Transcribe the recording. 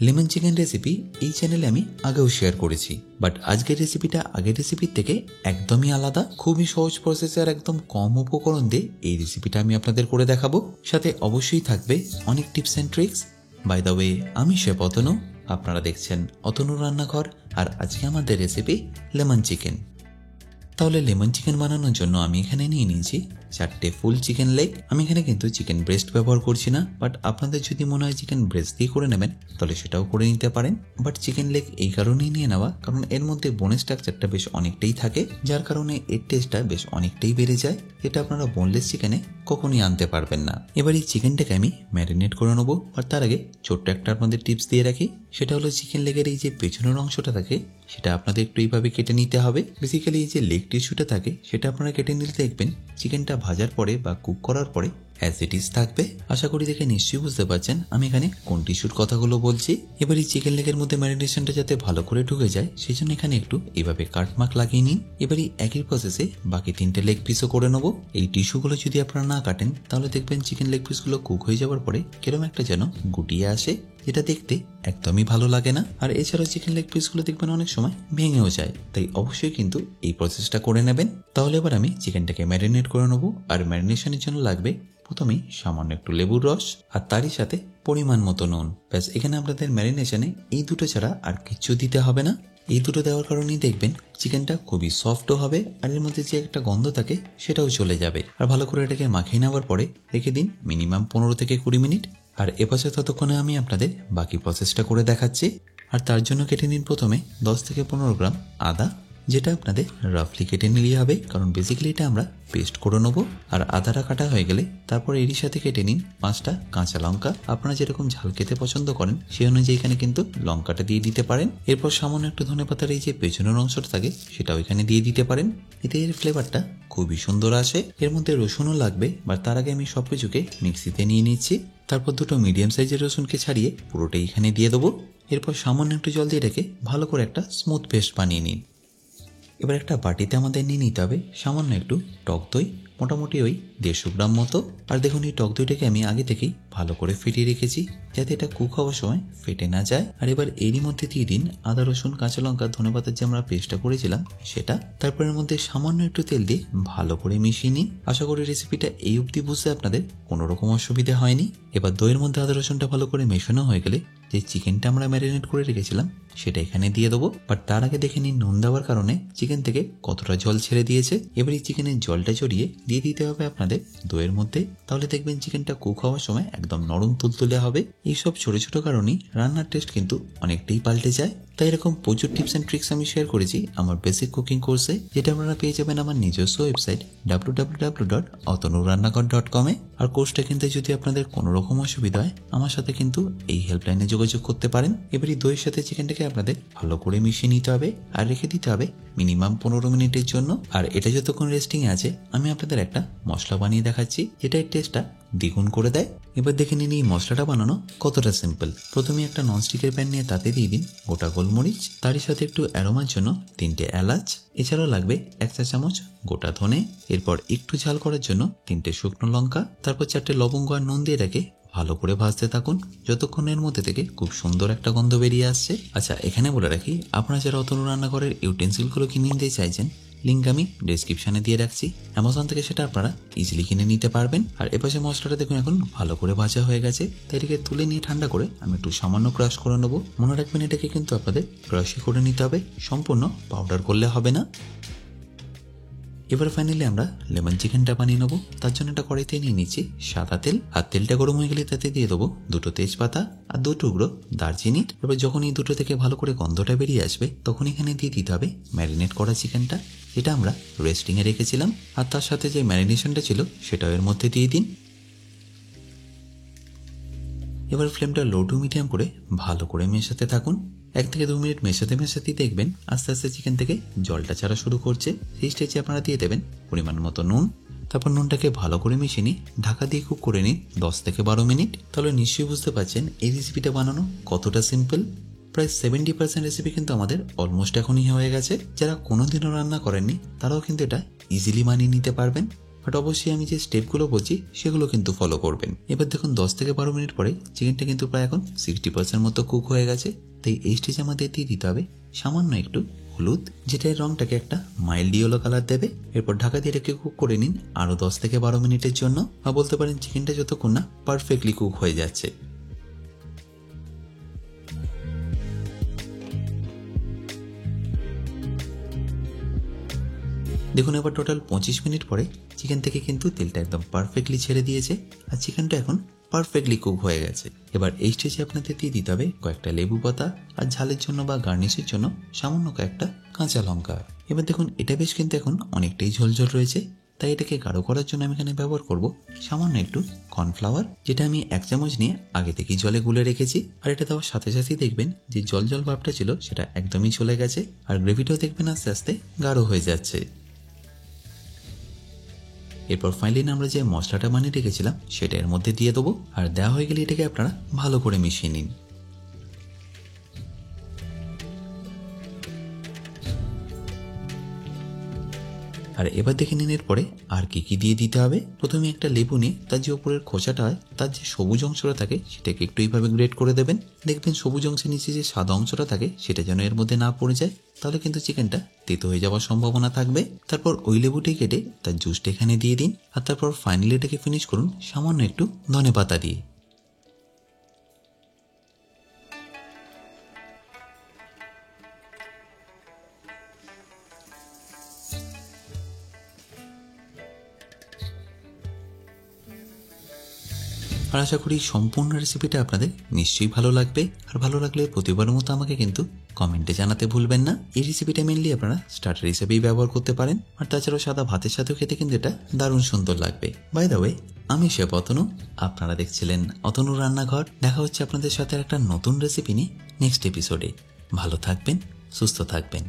Lemon chicken recipe এই চ্যানেলে আমি আগেও শেয়ার করেছি, বাট আজকের রেসিপিটা আগের রেসিপির থেকে একদমই আলাদা। খুবই সহজ প্রসেসে আর একদম কম উপকরণ দিয়ে এই রেসিপিটা আমি আপনাদের করে দেখাবো। সাথে অবশ্যই থাকবে অনেক tips and tricks. By the way, আমি শেফ অতনু, আপনারা দেখছেন অতনু রান্নাঘর, আর আজকে আমাদের রেসিপি লেমন চিকেন। তাহলে লেমন চিকেন বানানোর জন্য আমি এখানে নিয়ে নিয়েছি 4টে ফুল চিকেন লেগ। আমি এখানে কিন্তু চিকেন ব্রেস্ট ব্যবহার করছি না, বাট আপনাদের যদি মনে হয় চিকেন ব্রেস্ট দিয়ে করে নেবেন তাহলে সেটাও করে নিতে পারেন। বাট চিকেন লেগ এই কারণেই নিয়ে নেওয়া কারণ এর মধ্যে বোনের স্ট্রাকচারটা বেশ অনেকটাই থাকে, যার কারণে এর টেস্টটা বেশ অনেকটাই বেড়ে যায়, যেটা আপনারা বোনলেস চিকেনে কখনই আনতে পারবেন না। এবার এই চিকেনটাকে আমি ম্যারিনেট করে নেবো। আর তার আগে ছোট্ট একটা আপনাদের টিপস দিয়ে রাখি, সেটা হলো চিকেন লেগের এই যে পেছনের অংশটা থাকে সেটা আপনাদের একটু এইভাবে কেটে নিতে হবে। বেসিক্যালি এই যে লেগ টিস্যুটা থাকে সেটা আপনারা কেটে নিলে দেখবেন চিকেনটা ভাজার পরে বা কুক করার পরে অ্যাজ ইট ইজ থাকবে। আশা করি দেখে নিশ্চয়ই বুঝতে পারছেন আমি এখানে কোন টিস্যুর কথাগুলো বলছি। এবার এই চিকেন লেগের মধ্যে ম্যারিনেশনটা যাতে ভালো করে ঢুকে যায় সেই জন্য এখানে একটু এইভাবে কাটমার্ক লাগিয়ে নিন। এবার এই একই প্রসেসে বাকি 3টে লেগ পিসও করে নেবো। এই টিস্যুগুলো যদি আপনারা না কাটেন তাহলে দেখবেন চিকেন লেগ পিসগুলো কুক হয়ে যাওয়ার পরে কিরকম একটা যেন গুটিয়ে আসে, যেটা দেখতে একদমই ভালো লাগে না। আর এছাড়াও চিকেন লেগ পিসগুলো দেখবেন অনেক সময় ভেঙেও যায়, তাই অবশ্যই কিন্তু এই প্রসেসটা করে নেবেন। তাহলে এবার আমি চিকেনটাকে ম্যারিনেট করে নেবো। আর ম্যারিনেশনের জন্য লাগবে প্রথমেই সামান্য একটু লেবুর রস আর তারই সাথে পরিমাণ মতো নুন। ব্যাস, এখানে আপনাদের ম্যারিনেশনে এই দুটো ছাড়া আর কিচ্ছু দিতে হবে না। এই দুটো দেওয়ার কারণেই দেখবেন চিকেনটা খুবই সফটও হবে আর এর মধ্যে যে একটা গন্ধ থাকে সেটাও চলে যাবে। আর ভালো করে এটাকে মাখিয়ে নেওয়ার পরে রেখে দিন মিনিমাম 15 থেকে 20 মিনিট। আর এপাশে ততক্ষণে আমি আপনাদের বাকি প্রসেসটা করে দেখাচ্ছি। আর তার জন্য কেটে নিন প্রথমে 10 থেকে 15 গ্রাম আদা, যেটা আপনাদের রাফলি কেটে নিলেই হবে কারণ বেসিক্যালি এটা আমরা পেস্ট করে নেবো। আর আদাটা কাটা হয়ে গেলে তারপর এরই সাথে কেটে নিন 5টা কাঁচা লঙ্কা। আপনারা যেরকম ঝাল খেতে পছন্দ করেন সেই অনুযায়ী এখানে কিন্তু লঙ্কাটা দিয়ে দিতে পারেন। এরপর সামান্য একটু ধনেপাতার এই যে পেছনের অংশটা থাকে সেটাও এখানে দিয়ে দিতে পারেন, এতে এর ফ্লেভারটা খুবই সুন্দর আসে। এর মধ্যে রসুনও লাগবে, বাট তার আগে আমি সবকিছুকে মিক্সিতে নিয়ে নিচ্ছি। তারপর দুটো মিডিয়াম সাইজের রসুনকে ছাড়িয়ে পুরোটাই এখানে দিয়ে দেবো। এরপর সামান্য একটু জল দিয়ে রেখে ভালো করে একটা স্মুথ পেস্ট বানিয়ে নিন। এবার একটা বাটিতে আমাদের নিয়ে নিতে হবে সামান্য একটু টক দই, মোটামুটি ওই 150 গ্রাম মতো। আর দেখুন এই টক দইটাকে আমি আগে থেকেই ভালো করে ফেটিয়ে রেখেছি যাতে এটা কুক হওয়ার সময় ফেটে না যায়। আর এবার এরই মধ্যে দিয়ে দিন আদা রসুন কাঁচা লঙ্কা ধনেপাতার যে আমরা পেস্টটা করেছিলাম সেটা। তারপর এর মধ্যে সামান্য একটু তেল দিয়ে ভালো করে মিশিয়ে নিন। আশা করি রেসিপিটা এই অবধি বুঝতে আপনাদের কোনো রকম অসুবিধা হয়নি। এবার দইয়ের মধ্যে আদা রসুনটা ভালো করে মেশানো হয়ে গেলে যে চিকেনটা আমরা ম্যারিনেট করে রেখেছিলাম সেটা এখানে দিয়ে দেবো। বাট তার আগে দেখে নিন নুন দেওয়ার কারণে চিকেন থেকে কতটা জল ছেড়ে দিয়েছে। এবার এই চিকেনের জলটা জড়িয়ে দিয়ে দিতে হবে আপনাদের দইয়ের মধ্যে, তাহলে দেখবেন চিকেনটা কুক হওয়ার সময় একদম নরম তুলতুলে হবে। এইসব ছোট ছোট কারণেই রান্নার টেস্ট কিন্তু অনেকটাই পাল্টে যায়। তাই এরকম প্রচুর টিপস অ্যান্ড ট্রিক্স আমি শেয়ার করেছি আমার বেসিক কুকিং কোর্সে, যেটা আপনারা পেয়ে যাবেন আমার নিজস্ব ওয়েবসাইট www.otonurannaghar.com-এ। আর কোর্সটা কিনতে যদি আপনাদের কোনো রকম অসুবিধা হয় আমার সাথে কিন্তু এই হেল্পলাইনে যোগাযোগ করতে পারেন। এবার এই দইয়ের সাথে চিকেনটাকে আপনাদের ভালো করে মিশিয়ে নিতে হবে আর রেখে দিতে হবে মিনিমাম 15 মিনিটের জন্য। আর এটা যতক্ষণ রেস্টিং আছে আমি আপনাদের একটা মশলা বানিয়ে দেখাচ্ছি যেটা এর টেস্টটা দ্বিগুণ করে দেয়। এবার দেখে নিন এই মশলাটা বানানো কতটা সিম্পল। প্রথমে একটা ননস্টিকের প্যান নিয়ে তাতে দিয়ে দিন গোটা গোলমরিচ, তারই সাথে একটু অ্যারোমার জন্য 3টে এলাচ, এছাড়াও লাগবে 1 চা চামচ গোটা ধনে। এরপর একটু ঝাল করার জন্য 3টে শুকনো লঙ্কা, তারপর 4টে লবঙ্গ আর নুন দিয়ে রেখে ভালো করে ভাজতে থাকুন যতক্ষণের মধ্যে থেকে খুব সুন্দর একটা গন্ধ বেরিয়ে আসছে। আচ্ছা, এখানে বলে রাখি আপনারা যারা অতনু রান্নাঘরের ইউটেন্সিলগুলো কিনে নিতে চাইছেন লিঙ্ক আমি ডেসক্রিপশনে দিয়ে রাখছি, অ্যামাজন থেকে সেটা আপনারা ইজিলি কিনে নিতে পারবেন। আর এপাশে মশলাটা দেখুন এখন ভালো করে ভাজা হয়ে গেছে, তাই এটাকে তুলে নিয়ে ঠান্ডা করে আমি একটু সামান্য ক্রাশ করে নেবো। মনে রাখবেন এটাকে কিন্তু আপনাদের ক্রাশই করে নিতে হবে, সম্পূর্ণ পাউডার করলে হবে না। এবার ফাইনালি আমরা লেমন চিকেনটা বানিয়ে নেবো। তার জন্য একটা কড়াইতে নিয়ে নিচ্ছি সাদা তেল। আর তেলটা গরম হয়ে গেলে তাতে দিয়ে দেবো 2টো তেজপাতা আর 2 টুকরো দারচিনি। এবার যখন এই দুটো থেকে ভালো করে গন্ধটা বেরিয়ে আসবে তখন এখানে দিয়ে দিতে হবে ম্যারিনেট করা চিকেনটা, যেটা আমরা রেস্টিংয়ে রেখেছিলাম। আর তার সাথে যে ম্যারিনেশনটা ছিল সেটাও এর মধ্যে দিয়ে দিন। এবার ফ্লেমটা লো টু মিডিয়াম করে ভালো করে মেশাতে থাকুন। 1 থেকে 2 মিনিট মেশাতে মেশাতেই দেখবেন আস্তে আস্তে চিকেন থেকে জলটা ছাড়া শুরু করছে। সেই স্টেজে আপনারা দিয়ে দেবেন পরিমাণ মতো নুন। তারপর নুনটাকে ভালো করে মিশিয়ে নিন, ঢাকা দিয়ে কুক করে নিন 10 থেকে 12 মিনিট। তাহলে নিশ্চয়ই বুঝতে পারছেন এই রেসিপিটা বানানো কতটা সিম্পল। প্রায় 70% রেসিপি কিন্তু আমাদের অলমোস্ট এখনই হয়ে গেছে। যারা কোনোদিনও রান্না করেননি তারাও কিন্তু এটা ইজিলি বানিয়ে নিতে পারবেন। বাট অবশ্যই আমি যে স্টেপগুলো বলছি সেগুলো কিন্তু ফলো করবেন। এবার দেখুন 10 থেকে 12 মিনিট পরে চিকেনটা কিন্তু প্রায় এখন 60% মতো কুক হয়ে গেছে। তাই এই স্টেজে আমাদের দিয়ে দিতে হবে সামান্য একটু হলুদ, যেটা এর রংটাকে একটা মাইল্ড ইয়েলো কালার দেবে। এরপর ঢাকা দিয়ে রেখে কুক করে নিন আরো 10 থেকে 12 মিনিটের জন্য, বা বলতে পারেন চিকেনটা যতক্ষণ না পারফেক্টলি কুক হয়ে যাচ্ছে। দেখুন এবার টোটাল 25 মিনিট পরে চিকেন থেকে কিন্তু তেলটা একদম পারফেক্টলি ছেড়ে দিয়েছে আর চিকেনটা এখন পারফেক্টলি কুক হয়ে গেছে। এবার এই স্টেজে আপনাদের দিয়ে দিতে হবে কয়েকটা লেবু পাতা আর ঝালের জন্য বা গার্নিশের জন্য সামান্য কয়েকটা কাঁচা লঙ্কা। এবার দেখুন এটা বেশ কিন্তু এখন অনেকটাই ঝোলঝোল রয়েছে, তাই এটাকে গাঢ় করার জন্য আমি এখানে ব্যবহার করব সামান্য একটু কর্নফ্লাওয়ার, যেটা আমি 1 চামচ নিয়ে আগে থেকেই জলে গুলে রেখেছি। আর এটা দেওয়ার সাথে সাথেই দেখবেন যে জল জল ভাবটা ছিল সেটা একদমই চলে গেছে আর গ্রেভিটাও দেখবেন আস্তে আস্তে গাঢ় হয়ে যাচ্ছে। এরপর ফাইনালি আমরা যে মশলাটা বানিয়ে রেখেছিলাম সেটা এর মধ্যে দিয়ে দেবো আর দেওয়া হয়ে গেলে এটাকে আপনারা ভালো করে মিশিয়ে নিন। আর এবার দেখে নিন এরপরে আর কি দিয়ে দিতে হবে। প্রথমে একটা লেবু নিয়ে তার যে উপরের খোসাটা হয় তার যে সবুজ অংশটা থাকে সেটাকে একটু এইভাবে গ্রেট করে দেবেন। দেখবেন সবুজ অংশের নিচে যে সাদা অংশটা থাকে সেটা যেন এর মধ্যে না পড়ে যায়, তাহলে কিন্তু চিকেনটা তেতো হয়ে যাওয়ার সম্ভাবনা থাকবে। তারপর ওই লেবুটি কেটে তার জুসটা এখানে দিয়ে দিন আর তারপর ফাইনালি এটাকে ফিনিশ করুন সামান্য একটু ধনেপাতা দিয়ে। আর আশা করি সম্পূর্ণ রেসিপিটা আপনাদের নিশ্চয়ই ভালো লাগবে। আর ভালো লাগলে প্রতিবারের মতো আমাকে কিন্তু কমেন্টে জানাতে ভুলবেন না। এই রেসিপিটা মেনলি আপনারা স্টার্টার হিসেবেই ব্যবহার করতে পারেন, আর তাছাড়াও সাদা ভাতের সাথেও খেতে কিন্তু এটা দারুণ সুন্দর লাগবে। বাই দ্য ওয়ে, আমি শেফ অতনু, আপনারা দেখছিলেন অতনু রান্নাঘর। দেখা হচ্ছে আপনাদের সাথে একটা নতুন রেসিপি নিয়ে নেক্সট এপিসোডে। ভালো থাকবেন, সুস্থ থাকবেন।